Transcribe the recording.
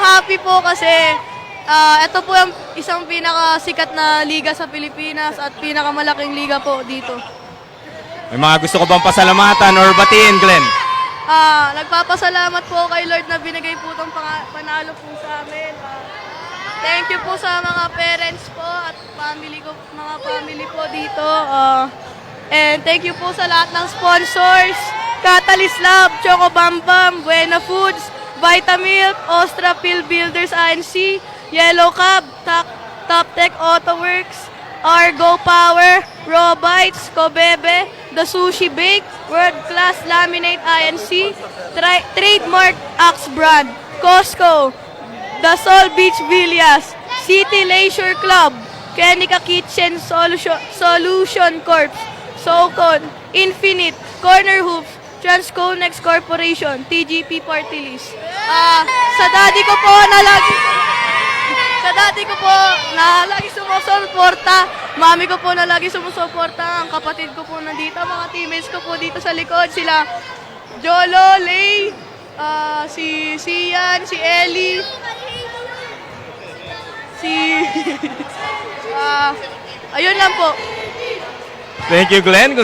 happy po kasi ito po yung isang pinakasikat na liga sa Pilipinas at pinakamalaking liga po dito. May mga gusto ko bang pasalamatan or batiin, Glenn? Nagpapasalamat po kay Lord na binigay po itong panalo po sa amin. Thank you po sa mga parents po at mga family po dito. And thank you po sa lahat ng sponsors. Catalyst Lab, Choco Bam Bam, Buena Foods, Vitamilk, Ostra Pill Builders ANC, Yellow Cab, Top Tech Auto Works, Argo Power, Raw Bites, Kobebe, The Sushi Bake, World Class Laminate INC, Trademark Axe Brand, Costco, The Sol Beach Villas, City Leisure Club, Kenica Kitchen Solution Corp, Socon, Infinite, Corner Hoops, Transconex Corporation, TGP Party List. Sa daddy ko po na lagi sumusuporta. Mami ko po na lagi sumusuporta. Ang kapatid ko po nandito, mga teammates ko po dito sa likod. Sila Jolo, Lay, si Sian, si Ellie, ayun lang po. Thank you, Glenn.